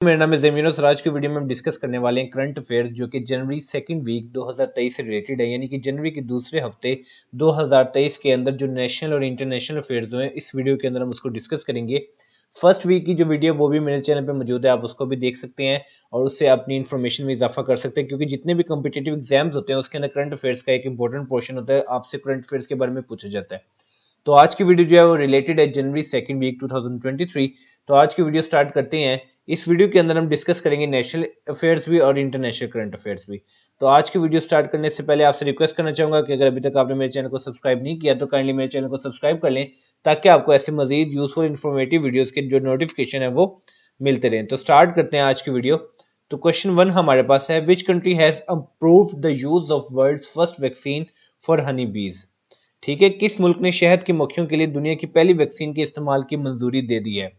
मेरा नाम है ज़मीन और आज की वीडियो में हम डिस्कस करने वाले हैं करंट अफेयर्स जो कि जनवरी सेकंड वीक 2023 से रिलेटेड है, यानी कि जनवरी के दूसरे हफ्ते 2023 के अंदर जो नेशनल और इंटरनेशनल अफेयर्स हुए हैं इस वीडियो के अंदर हम उसको डिस्कस करेंगे। फर्स्ट वीक की जो वीडियो वो भी मेरे चैनल पे मौजूद है, आप उसको भी देख सकते हैं और उससे अपनी इन्फॉर्मेशन में इजाफा कर सकते हैं, क्योंकि जितने भी कॉम्पिटेटिव एग्जाम्स होते हैं उसके अंदर करंट अफेयर्स का एक इंपॉर्टेंट पोर्शन होता है, आपसे करंट अफेयर्स के बारे में पूछा जाता है। तो आज की वीडियो जो है वो रिलेटेड है जनवरी सेकंड वीक 2023। तो आज की वीडियो स्टार्ट करते हैं। इस वीडियो के अंदर हम डिस्कस करेंगे नेशनल अफेयर्स भी और इंटरनेशनल करंट अफेयर्स भी। तो आज की वीडियो स्टार्ट करने से पहले आपसे रिक्वेस्ट करना चाहूंगा कि अगर अभी तक आपने मेरे चैनल को सब्सक्राइब नहीं किया तो काइंडली मेरे चैनल को सब्सक्राइब कर लें, ताकि आपको ऐसे मजीद यूजफुल इन्फॉर्मेटिव वीडियोस के जो नोटिफिकेशन है वो मिलते रहें। तो स्टार्ट करते हैं आज की वीडियो। तो क्वेश्चन 1 हमारे पास है, which country has approved the use of world's first vaccine for honey bees. ठीक है, किस मुल्क ने शहद की मक्खियों के लिए दुनिया की पहली वैक्सीन के इस्तेमाल की मंजूरी दे दी है।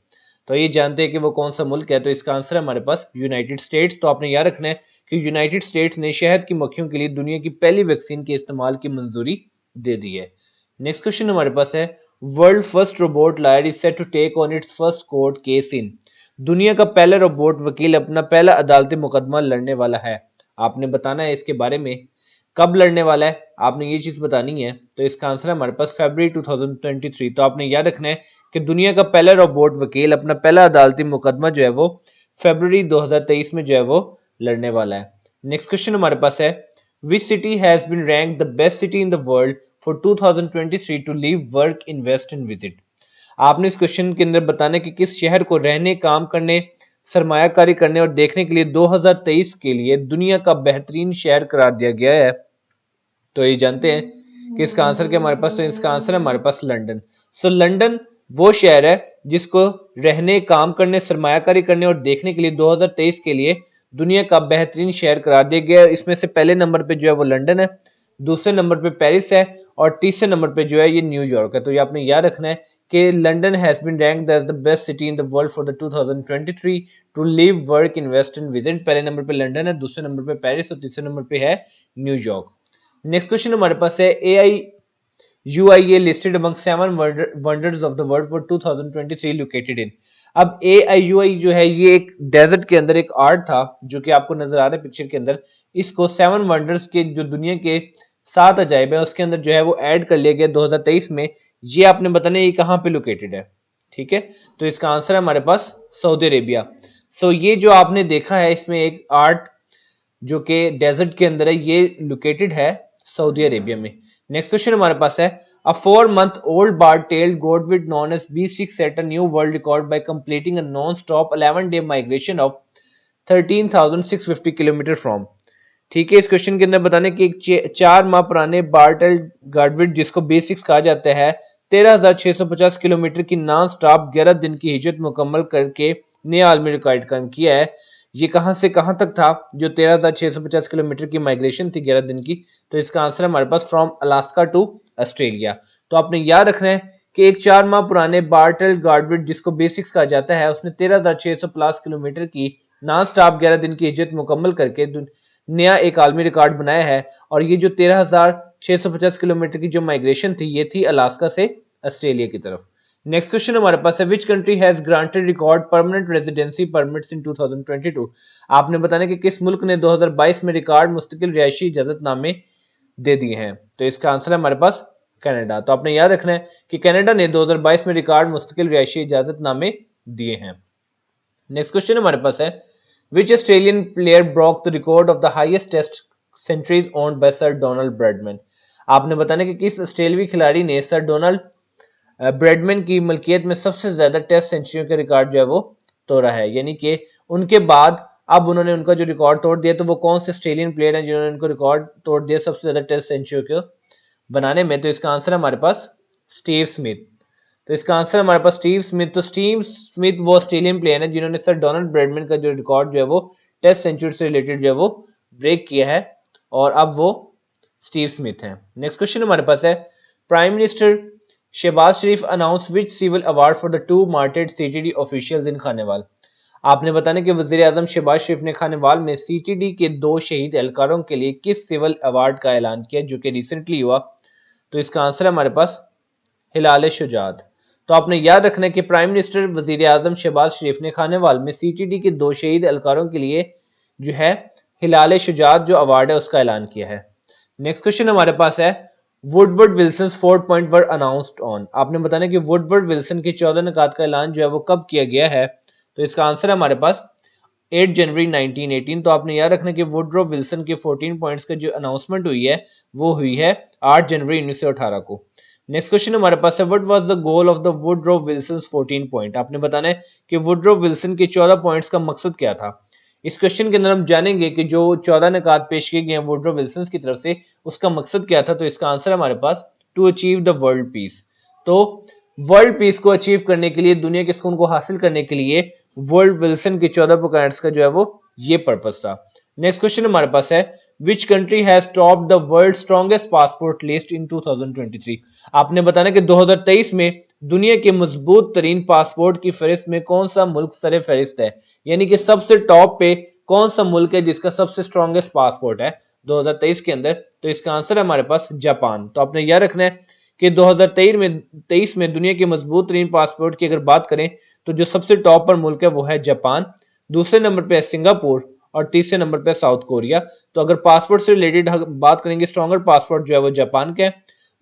तो ये जानते हैं कि वो कौन सा मुल्क है। तो इसका आंसर है हमारे पास यूनाइटेड स्टेट्स। तो आपने याद रखना है कि यूनाइटेड स्टेट्स ने शहद की मक्खियों के लिए दुनिया की पहली वैक्सीन के इस्तेमाल की मंजूरी दे दी है। नेक्स्ट क्वेश्चन हमारे पास है, world first robot lawyer is set to take on its first court case in. दुनिया का पहला रोबोट वकील अपना पहला अदालती मुकदमा लड़ने वाला है। आपने बताना है इसके बारे में कब लड़ने वाला है, आपने ये चीज बतानी है। तो इसका आंसर है हमारे पास फरवरी 2023। तो आपने याद रखना है कि दुनिया का पहला रोबोट वकील अपना पहला अदालती मुकदमा जो है वो फरवरी 2023 में जो है वो लड़ने वाला है। नेक्स्ट क्वेश्चन हमारे पास है, which city has been ranked the best city in the world for 2023 to live work invest and visit. आपने इस क्वेश्चन के अंदर बताना है कि किस शहर को रहने, काम करने, सरमायाकारी करने और देखने के लिए 2023 के लिए दुनिया का बेहतरीन शहर करार दिया गया है। तो ये जानते हैं कि इसका आंसर क्या हमारे पास। तो इसका आंसर है हमारे पास लंदन। सो लंदन वो शहर है जिसको रहने, काम करने, सरमायाकारी करने और देखने के लिए 2023 के लिए दुनिया का बेहतरीन शहर करार दिया गया है। इसमें से पहले नंबर पे जो है वो लंदन है, दूसरे नंबर पे पेरिस है और तीसरे नंबर पे जो है ये न्यूयॉर्क है। तो ये आपने याद रखना है कि London has been ranked as the best city in the world for the 2023 to live, work, invest and visit. पहले नंबर पे लंदन है, दूसरे नंबर पे पेरिस और तीसरे नंबर पे है न्यूयॉर्क। नेक्स्ट क्वेश्चन हमारे पास है, AIUIA listed among 7 wonders of the world for 2023 located in. अब AIUI जो है ये एक डेजर्ट के अंदर एक आर्ट था जो कि आपको नजर आ रहा है पिक्चर के अंदर। इसको 7 वंडर्स के जो दुनिया के 7 अजायब है उसके अंदर जो है वो ऐड कर लिया गया 2023 में। ये आपने बताना ये कहाँ पे लोकेटेड है। ठीक है, तो इसका आंसर है हमारे पास सऊदी अरेबिया। सो ये जो आपने देखा है इसमें एक आर्ट जो कि डेजर्ट के अंदर है, ये लोकेटेड है सऊदी अरेबिया में। नेक्स्ट क्वेश्चन हमारे पास है, a 4-month old bar-tailed godwit known as B6 set a new world record by completing a non-stop 11-day migration of 13,650 kilometre from. ठीक है, इस क्वेश्चन के अंदर बताने कि एक 4 माह पुराने बार-टेल्ड गार्डविट जिसको B6 कहा जाता है 13,650 किलोमीटर की नॉन स्टॉप 11 दिन की हिजरत मुकम्मल करके नया आलमी रिकॉर्ड कायम किया है। ये कहां से कहां तक था जो 13,650 किलोमीटर की माइग्रेशन थी 11 दिन की। तो इसका आंसर है हमारे पास फ्रॉम अलास्का टू ऑस्ट्रेलिया। तो आपने याद रखना है कि एक 4 माह पुराने बार्टल गार्डविट जिसको बेसिक्स कहा जाता है उसने 13,650 किलोमीटर की नॉन स्टॉप 11 दिन की हिजरत मुकम्मल करके नया एक आलमी रिकॉर्ड बनाया है। और ये जो 13,650 किलोमीटर की जो माइग्रेशन थी ये थी अलास्का से ऑस्ट्रेलिया की तरफ। नेक्स्ट क्वेश्चन हमारे पास है, which country has granted record permanent residency permits in 2022। आपने बताना कि किस मुल्क ने 2022 में रिकॉर्ड मुस्तकिल रिहायशी इजाजतनामे दे दिए हैं। तो इसका आंसर है हमारे पास कनाडा। तो आपने याद रखना है कि कनाडा ने 2022 में रिकॉर्ड मुस्तकिल रिहायशी इजाजतनामे दिए हैं। नेक्स्ट क्वेश्चन हमारे पास है, which Australian player broke the record of the highest test centuries owned by sir Donald Bradman. आपने बताना कि किस ऑस्ट्रेलियाई खिलाड़ी ने सर डोनाल्ड ब्रैडमैन की मलकियत में सबसे ज्यादा टेस्ट सेंचुरियों का रिकॉर्ड जो है वो तोड़ा है, यानी कि उनके बाद अब उन्होंने उनका जो रिकॉर्ड तोड़ दिया। तो वो कौन से ऑस्ट्रेलियन प्लेयर हैं जिन्होंने उनको रिकॉर्ड तोड़ दिया सबसे ज्यादा टेस्ट सेंचुरी को बनाने में। तो इसका आंसर है हमारे पास स्टीव स्मिथ। तो इसका आंसर हमारे पास स्टीव स्मिथ। तो स्टीव स्मिथ वो ऑस्ट्रेलियन प्लेयर है जिन्होंने सर डोनाल्ड ब्रैडमैन का जो रिकॉर्ड जो है वो टेस्ट सेंचुरी से रिलेटेड जो है वो ब्रेक किया है और अब वो स्टीव स्मिथ है। नेक्स्ट क्वेश्चन हमारे पास है, prime minister Shahbaz Sharif announce which civil award for the 2 martyred CTD officials in Khanewal. आपने बताने कि वजीर आजम शहबाज शरीफ ने खानेवाल में सीटीडी के 2 शहीद एहलकारों के लिए किस सिविल अवार्ड का ऐलान किया जो कि रिसेंटली हुआ। तो इसका आंसर है हमारे पास हिलाल शुजात। तो तो आपने याद रखना है कि प्राइम मिनिस्टर वजीर आजम शहबाज शरीफ ने खानेवाल में CTD के 2 शहीद एहलकारों के लिए जो है हिलाल शुजात जो अवार्ड है उसका ऐलान किया है। नेक्स्ट क्वेश्चन हमारे पास है Woodward Wilson 4 point were announced on. आपने बताना कि वुडवर्ड विल्सन के 14 निकात का ऐलान जो है वो कब किया गया है, तो इसका आंसर है हमारे पास 8 जनवरी 1918। तो आपने याद रखना कि वुडरो विल्सन के 14 पॉइंट्स का जो अनाउंसमेंट हुई है वो हुई है 8 जनवरी 1918 को। नेक्स्ट क्वेश्चन हमारे पास है what was the goal of the Woodrow Wilson 14 point. आपने बताना है कि वुडरो विल्सन के 14 पॉइंट्स का मकसद क्या था। इस क्वेश्चन के अंदर हम जानेंगे कि जो 14 निकात पेश किए गए हैं वुडरो विल्सन की तरफ से उसका मकसद क्या था। तो इसका आंसर हमारे पास to achieve the world peace. तो वर्ल्ड पीस को अचीव करने के लिए, दुनिया के सुकून को हासिल करने के लिए वर्ल्ड विल्सन के 14 पॉइंट्स का जो है वो ये पर्पस था। नेक्स्ट क्वेश्चन हमारे पास है which country has top the world strongest passport list in 2023। आपने बताना कि 2023 में दुनिया के मजबूत तरीन पासपोर्ट की फहरिस्त में कौन सा मुल्क सरे फहरिस्त है, यानी कि सबसे टॉप पे कौन सा मुल्क है जिसका सबसे स्ट्रॉन्गेस्ट पासपोर्ट है 2023 के अंदर। तो इसका आंसर है हमारे पास जापान। तो आपने यह रखना है कि 2023 में दुनिया के मजबूत तरीन पासपोर्ट की अगर बात करें तो जो सबसे टॉप पर मुल्क है वो है जापान, दूसरे नंबर पे है सिंगापुर और तीसरे नंबर पे साउथ कोरिया। तो अगर पासपोर्ट से रिलेटेड बात करेंगे स्ट्रॉन्गर पासपोर्ट जो है वो जापान का है,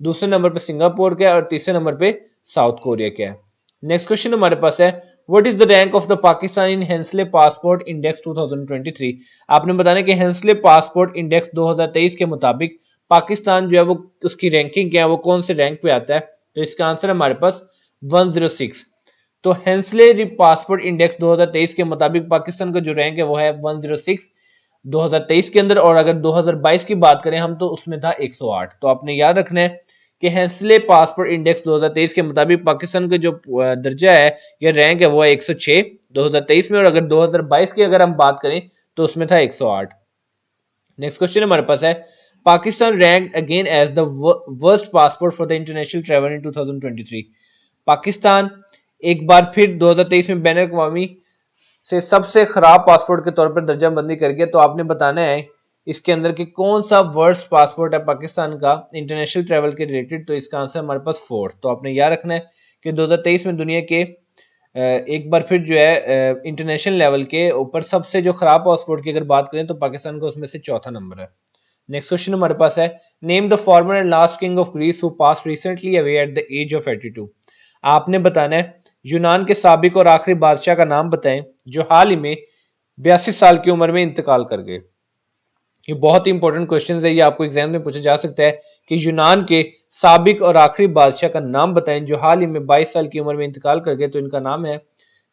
दूसरे नंबर पे सिंगापुर का है और तीसरे नंबर पे साउथ कोरिया का है। नेक्स्ट क्वेश्चन हमारे पास है what is the rank of the Pakistan in Henley passport index 2023। आपने बताना कि हेंसले पासपोर्ट इंडेक्स 2023 के मुताबिक पाकिस्तान जो है वो उसकी रैंकिंग क्या है, वो कौन से रैंक पे आता है। तो इसका आंसर हमारे पास 106। तो हेंसले पासपोर्ट इंडेक्स 2023 के मुताबिक पाकिस्तान का जो रैंक है वो है 106 2023 के अंदर, और अगर 2022 की बात करें हम तो उसमें था 108। तो आपने याद रखना है कि हेंसले पासपोर्ट इंडेक्स 2023 के मुताबिक पाकिस्तान का जो दर्जा है या रैंक है वो है 106 2023 में, और अगर 2022 की अगर हम बात करें तो उसमें था 108। नेक्स्ट क्वेश्चन हमारे पास है Pakistan ranked again as the worst passport for the international travel in 2023। Pakistan एक बार फिर 2023 में बैन अवी से सबसे खराब पासपोर्ट के तौर पर दर्जा बंदी कर गया। तो आपने बताना है इसके अंदर कि कौन सा वर्स्ट पासपोर्ट है पाकिस्तान का इंटरनेशनल ट्रैवल के रिलेटेड। तो इसका आंसर हमारे पास 4। तो आपने याद रखना है कि 2023 में दुनिया के एक बार फिर जो है इंटरनेशनल लेवल के ऊपर सबसे जो खराब पासपोर्ट की अगर बात करें तो पाकिस्तान का उसमें से चौथा नंबर है। नेक्स्ट क्वेश्चन हमारे पास है name the former and last king of Greece who passed recently away at the age of 82। आपने बताना है यूनान के साबिक और आखिरी बादशाह का नाम बताएं जो हाल ही में 82 साल की उम्र में इंतकाल कर गए। ये बहुत ही इंपॉर्टेंट क्वेश्चन है, ये आपको एग्जाम में पूछा जा सकता है कि यूनान के साबिक और आखिरी बादशाह का नाम बताएं जो हाल ही में 22 साल की उम्र में इंतकाल कर गए। तो इनका नाम है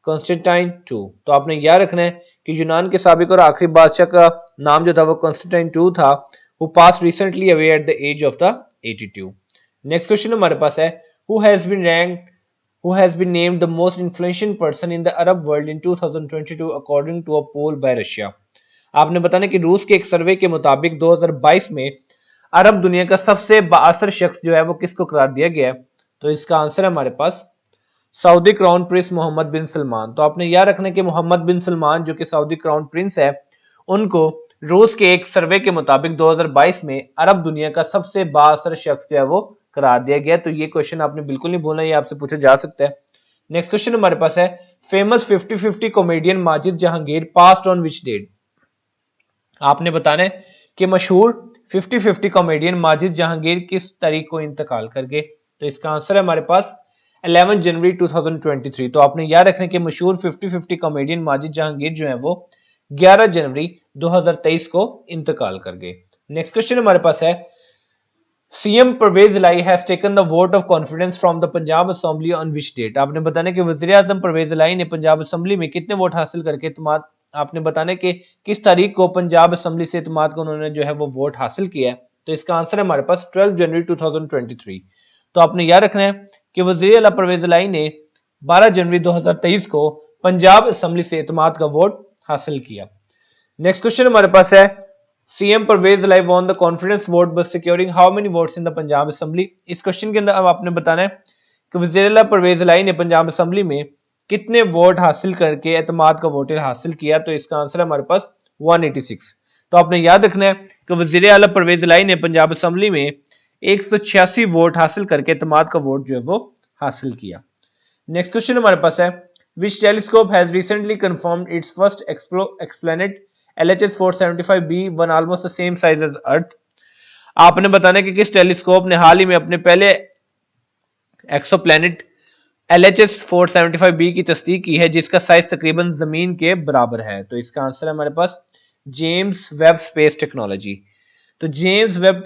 कॉन्स्टेंटाइन II। तो आपने याद रखना है कि यूनान के साबिक और आखिरी बादशाह का नाम जो था वो कॉन्स्टेंटाइन II था, who passed recently away at the age of the 82। Next question हमारे पास है who has been named the most influential person in the Arab world in 2022 according to a poll by Russia। आपने बताना कि रूस के एक सर्वे के मुताबिक 2022 में अरब दुनिया का सबसे बाअसर शख्स जो है वो किसको करार दिया गया है। तो इसका आंसर है हमारे पास सऊदी क्राउन प्रिंस मोहम्मद बिन सलमान। तो आपने याद रखना कि मोहम्मद बिन सलमान जो कि सऊदी क्राउन प्रिंस है उनको रूस के एक सर्वे के मुताबिक 2022 में अरब दुनिया का सबसे बाअसर शख्स जो है वो करार दिया गया। तो ये क्वेश्चन आपने बिल्कुल नहीं भूलना, ये आपसे पूछा जा सकता है। नेक्स्ट क्वेश्चन हमारे पास है famous 50-50 comedian Majid Jahangir passed on which date. आपने बताना है कि मशहूर 50-50 कॉमेडियन माजिद जहांगीर किस तारीख को इंतकाल कर गए। तो इसका आंसर है हमारे पास 11 जनवरी 2023। तो आपने याद रखना कि मशहूर 50-50 कॉमेडियन माजिद जहांगीर जो है वो 11 जनवरी 2023 को इंतकाल कर गए। नेक्स्ट क्वेश्चन हमारे पास है CM Parvez Elahi has taken the vote of confidence from the Punjab assembly on which date. आपने बताना कि वजीर आजम परवेज इलाही ने पंजाब असेंबली में कितने वोट हासिल करके इत्मीनान, आपने बताना कि किस तारीख को पंजाब असेंबली से इत्मीनान को उन्होंने जो है वो वोट हासिल किया है। तो इसका आंसर है हमारे पास 12 जनवरी 2023। तो आपने याद रखना है कि वजीर आला परवेज इलाही ने 12 जनवरी 2023 को पंजाब असेंबली से इत्मीनान का वोट हासिल किया। नेक्स्ट क्वेश्चन हमारे पास है CM Parvez Elahi won the confidence vote but securing how many votes in the Punjab assembly. इस क्वेश्चन के अंदर अब आपने बताना है कि वजीर आला परवेज इलाही ने पंजाब असेंबली में कितने वोट हासिल करके एतमाद का वोट हासिल किया। तो इसका आंसर है हमारे पास 186। तो आपने याद रखना है कि वजीर आला परवेज इलाही ने पंजाब असेंबली में 186 वोट हासिल करके एतमाद का वोट जो है वो हासिल किया। नेक्स्ट क्वेश्चन हमारे पास है, which telescope has recently confirmed its first exoplanet LHS 475b one almost the same size as Earth. आपने बताना है कि किस टेलीस्कोप ने हाल ही में अपने पहले एक्सोप्लैनेट LHS 475b की तस्दीक की है जिसका साइज तकरीबन जमीन के बराबर है। तो इसका आंसर है हमारे पास जेम्स वेब स्पेस टेक्नोलॉजी। तो जेम्स वेब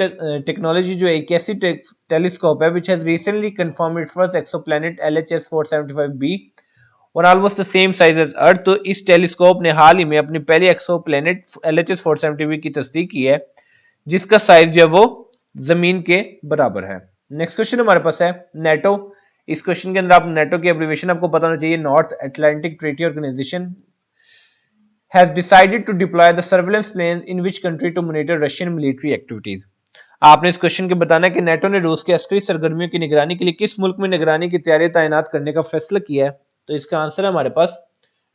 टेक्नोलॉजी जो एक ऐसी टेलीस्कोप है which has recently confirm it first exoplanet LHS 475b और almost the same size as earth. तो इस टेलीस्कोप ने हाल ही में अपनी पहली एक्सोप्लैनेट LHS 475b की तस्दीक की है जिसका साइज जो है वो जमीन के बराबर है। नेक्स्ट क्वेश्चन हमारे पास है नेटो। इस क्वेश्चन के अंदर आप नेटो की एब्रिविएशन आपको पता होना चाहिए, North Atlantic Treaty Organization has decided to deploy the surveillance planes in which country to monitor Russian military activities। आपने इस क्वेश्चन के बताना है कि नेटो ने रूस के अस्करी सरगर्मियों की निगरानी के लिए किस मुल्क में निगरानी की तैयारी तैनात करने का फैसला किया है। तो इसका आंसर है हमारे पास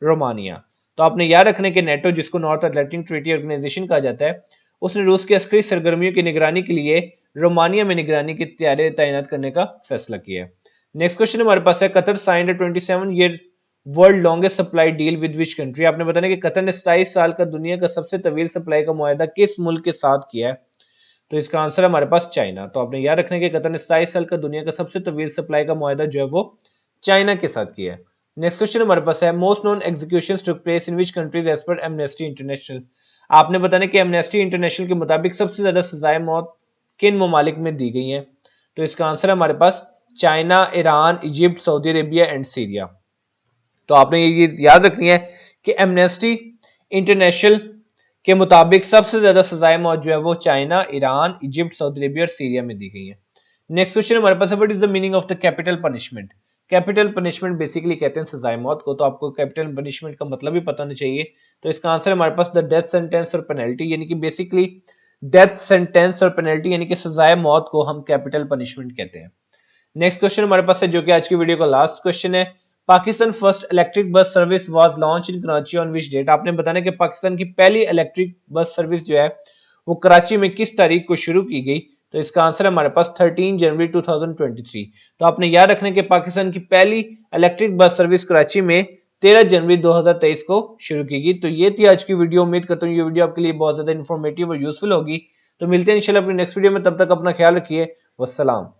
रोमानिया। तो आपने याद रखने के नेटो जिसको नॉर्थ अटलांटिक ट्रीटी ऑर्गेनाइजेशन कहा जाता है उसने रूस के अस्करी सरगर्मियों की निगरानी के लिए रोमानिया में निगरानी की तैयारी तैनात करने का फैसला किया है। नेक्स्ट क्वेश्चन हमारे पास है, Qatar signed 27 year world longest supply deal with which country. आपने बताना कि कतर ने 27 साल का दुनिया का सबसे तवील सप्लाई का मुआहदा किस मुल्क के साथ किया है। तो इसका आंसर है हमारे पास चाइना। तो आपने याद रखना कि कतर ने 27 साल का दुनिया का सबसे तवील सप्लाई का मुआहदा जो है वो चाइना के साथ किया है। नेक्स्ट क्वेश्चन हमारे पास है, most known executions took place in which countries as per Amnesty International. आपने बताना कि एमनेस्टी इंटरनेशनल के मुताबिक सबसे ज्यादा सजाए मौत किन ममालिक में दी गई है। तो इसका आंसर है हमारे पास China, Iran, Egypt, Saudi Arabia and Syria. तो आपने ये याद रखनी है कि एमनेस्टी इंटरनेशनल के मुताबिक सबसे ज्यादा सजाए मौत जो है वो China, Iran, Egypt, Saudi Arabia और सीरिया में दी गई है। नेक्स्ट क्वेश्चन हमारे पास है, what is the meaning of the capital punishment. Capital punishment basically कहते हैं सजाए मौत को। तो आपको कैपिटल पनिशमेंट का मतलब भी पता होना चाहिए। तो इसका आंसर हमारे पास द डेथ सेंटेंस और पेनल्टी, यानी कि बेसिकली डेथ सेंटेंस और पेनल्टी यानी कि सजाए मौत को हम कैपिटल पनिशमेंट कहते हैं। नेक्स्ट क्वेश्चन हमारे पास है जो कि आज की वीडियो का लास्ट क्वेश्चन है, Pakistan first electric bus service was launch in Karachi on which date. आपने बताना कि पाकिस्तान की पहली इलेक्ट्रिक बस सर्विस जो है वो कराची में किस तारीख को शुरू की गई। तो इसका आंसर है हमारे पास 13 जनवरी 2023। तो आपने याद रखना कि पाकिस्तान की पहली इलेक्ट्रिक बस सर्विस कराची में 13 जनवरी 2023 को शुरू की गई। तो ये थी आज की वीडियो। उम्मीद करता हूँ ये वीडियो आपके लिए बहुत ज्यादा इन्फॉर्मेटिव और यूजफुल होगी। तो मिलते हैं इंशाल्लाह अपनी नेक्स्ट वीडियो में, तब तक अपना ख्याल रखिए। वस्सलाम।